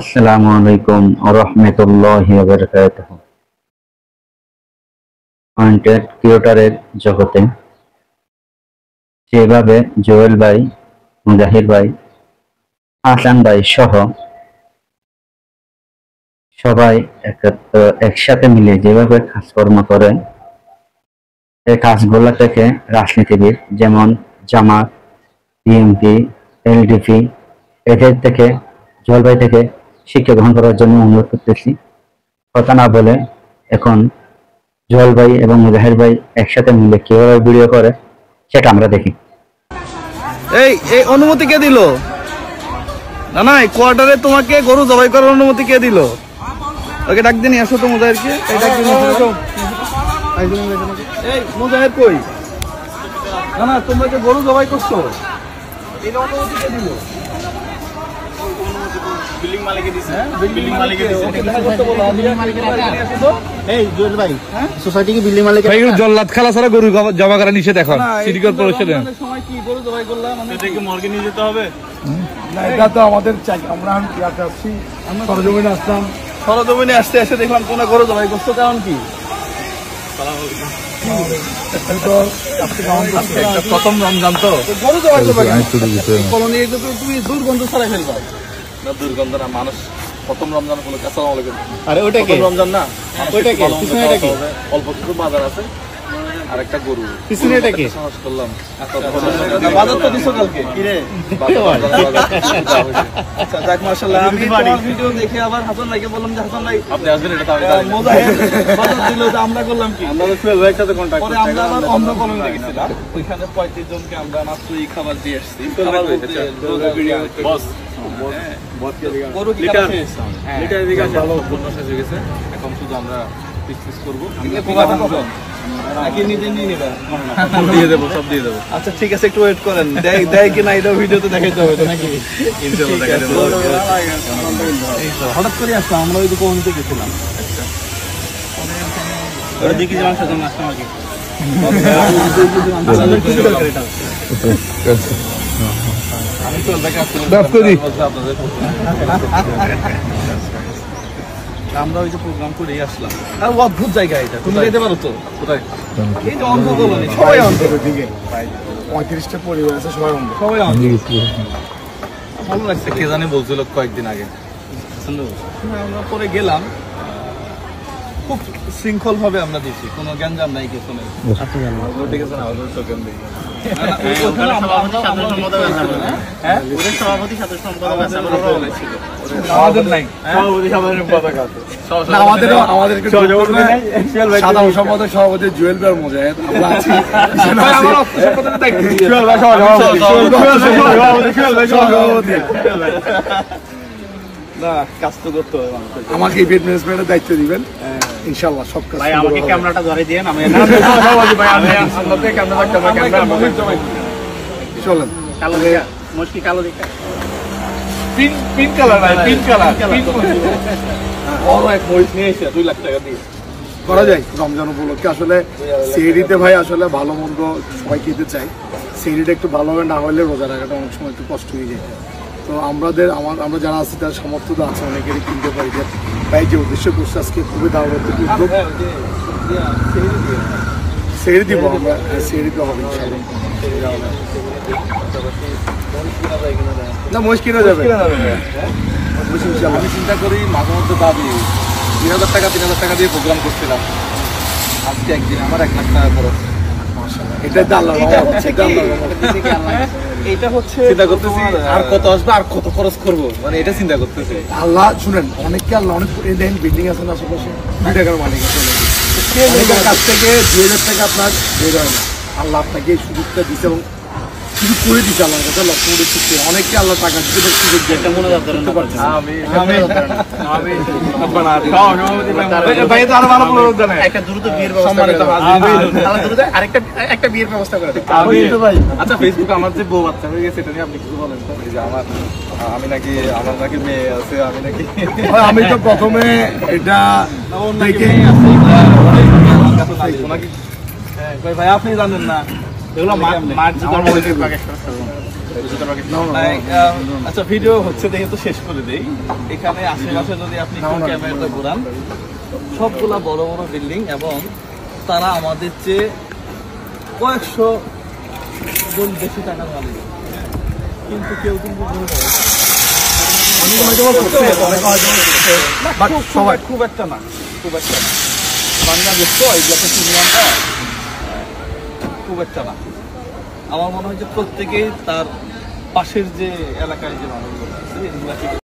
আসসালামু আলাইকুম ওয়া রাহমাতুল্লাহি ওয়া বারাকাতুহু। কন্টেন্ট ক্রিয়েটরের জগতে যেভাবে জুয়েল ভাই, মুজাহির ভাই, হাসান ভাই সহ সবাই একসাথে মিলে যেভাবে কাজকর্ম করে, এই কাজগুলো থেকে রাজনীতিবিদ যেমন জামাত, বিএনপি, এলডিপি এদের থেকে জুয়েল ভাই থেকে শিক্ষা গ্রহণ করার জন্য অনুরোধ করতেছি। কথা না বলে এখন জুয়েল ভাই এবং মুজাহির ভাই একসাথে মিলে কিভাবে ভিডিও করে সেটা আমরা দেখি। এই অনুমতি কে দিল? না না, কোয়ার্টারে তোমাকে গরু জবাই করার অনুমতি কে দিল? ওকে ডাক দিয়ে নিয়ে আসো তো মুজাহিরকে। এই মুজাহির কই? না না, তোমরা যে গরু জবাই করছো এই অনুমতি কে দিল? বিল্ডিং মালিকে দিছে। বিল্ডিং মালিকে দিছে। ওকে দেখা করতে বলো। বিল্ডিং মালিকের আসো তো। এই জুয়েল ভাই, সোসাইটি কি বিল্ডিং মালিকের? ভাই জল্লাদ খেলা ছাড়া গরু জবাই করা নিষেধ এখন সিটি কর্পোরেশনের। সময় কি গরু জবাই করলাম মানে এটাকে মর্গে নিয়ে যেতে হবে? না, এটা তো আমাদের চাই। আমরা ইয়াতে আসছি, আমরা সরজমিনে আসলাম। সরজমিনে আসতে এসে দেখলাম কোন গরু জবাই করছো, কারণ কি? প্রথম রমজান তো গরু জবাই করবে কলোনি, তুমি দুর্গন্ধ ছাড়াই ফেলবা না? দুর্গন্ধ না, মানুষ প্রথম রমজান বলে। আসসালামু আলাইকুম। আরে ওইটা কি রমজান না? ওইটা কি পিছনে? এটা কি অল্প কিছু বাজার আছে আর একটা গরু পিছনে? এটা কি সমাজ করলাম? বাজার তো দিছো কালকে কি রে? আচ্ছা যাক, মাশাআল্লাহ। আমি তোমার ভিডিও দেখে আবার হাসান ভাইকে বললাম যে হাসান ভাই আপনি আসবেন, এটা তো আমি জানি। মুজাহির বাজার দিল যে আমরা করলাম কি? আমরা তো সুয়েল ভাইয়ের সাথে কন্টাক্ট করে আমরা আবার অন্য কলোনিতে গেছিলাম। ওইখানে 35 জনকে আমরা মাত্রই খাবার দিয়ে আসছি। খাবার বলতে বস গরু কি কাটা শেষ? লিটার দিকে ভালো পণ্য শেষ হয়ে গেছে। এখন শুধু আমরা পিস করবো। দিয়ে দেবো, সব দিয়ে দেবো। আচ্ছা ঠিক আছে, একটু ওয়েট করেন। দেয় কিনা এটা ভিডিওতে দেখাইতে হবে তো নাকি? হঠাৎ করে আসলাম, আমরা ওই কমিতে গেছিলাম। আমরা ওই যে প্রোগ্রাম করে আসলাম। আর অদ্ভুত জায়গা এটা, তুমি যেতে পারো তো? কোথায়? এই যে অন্ধ কলোনি, সবাই অন্ধ। 35টা পরিবার আছে, সবাই অন্ধ। সবাই অন্ধ। ভালো লাগছে। কে জানি বলছিল কয়েকদিন আগে। আমরা পরে গেলাম, খুব শৃঙ্খল ভাবে আমরা দিচ্ছি, কোনো গ্যাঞ্জাম নাই কিছু নেই। সভাপতি জুয়েল ভাই, মুজাহিদ, আমরা আছি। না, কাজ তো করতে হবে। আমাকে ইভেন্ট ম্যানেজমেন্টের দায়িত্ব দিবেন ইনশাআল্লাহ। সব কাজ ভাই আমাকে ক্যামেরাটা ধরে দিয়েন। আমি চলেন। কালো দেখা মুশকি, কালো দেখা পিঙ্ক কালার নাই, পিঙ্ক কালার বড় এক মরিচ নিয়ে এসে 2 লাখ টাকা দিয়ে করা যায় রমজান উপলক্ষে। আসলে সেহরিতে ভাই আসলে ভালো মন্দ সবাই খেতে চাই। সেহরিটা একটু ভালোভাবে না হলে রোজা রাখাটা অনেক সময় একটু কষ্ট হয়ে যায়। তো আমরা যারা আছি তার সামর্থ্য তো আছে, অনেকেরই কিনতে পারি। যে ভাই যে উদ্দেশ্য করছে আজকে খুবই দাওয়াত উদ্যোগ। সেহরি দিব আমরা, সেহরি তো হবে ইনশাআল্লাহ। না মহিষ কিনা যাবে। আমি চিন্তা করি মাঝে মধ্যে ভাবি 2000 টাকা 3000 টাকা দিয়ে প্রোগ্রাম করছিলাম, আজকে একদিন আমার 1 লাখ টাকা খরচ। এটা এটা হচ্ছে চিন্তা করতেছি আর কত আসবে আর কত খরচ করবো, মানে এটা চিন্তা করতেছি। আল্লাহ শুনেন, অনেককে আল্লাহ অনেক বিল্ডিং আছে না আশেপাশে, 2 টাকার মালিক আছে, অনেকের কাছ থেকে 2000 টাকা আপনার বের হয় না। আল্লাহ আপনাকে এই সুযোগটা দিচ্ছে এবং কিছু করে দিচ্ছে আল্লাহর কাছে লক্ষ্য করে দিচ্ছে। অনেককে আল্লাহ টাকা দিতে সুযোগ দেয়। একটা দ্রুত বিয়ের একটা বিয়ের ব্যবস্থা করে। আচ্ছা ফেসবুকে আমার যে বউ বাচ্চা হয়ে গেছে এটা নিয়ে আপনি কিছু বলেন তো? যে আমার নাকি মেয়ে আছে, আমি নাকি আমি তো প্রথমে এটা ভাই আপনি জানেন না এগুলো আচ্ছা ভিডিও হচ্ছে দেখে তো শেষ করে দেই। এখানে আশেপাশে যদি আপনি ক্যামেরাটা ঘোরান, সবগুলা বড় বড় বিল্ডিং এবং তারা আমাদের চেয়ে কয়েকশো গুণ বেশি টাকার মালিক, কিন্তু কেউ কিন্তু খুব একটা না বাংলাদেশ তো এইগুলোতে প্রিমিয়ামটা খুব একটা না। আমার মনে হয় যে প্রত্যেকেই তার পাশের যে এলাকায় যে মানুষগুলো আছে এগুলা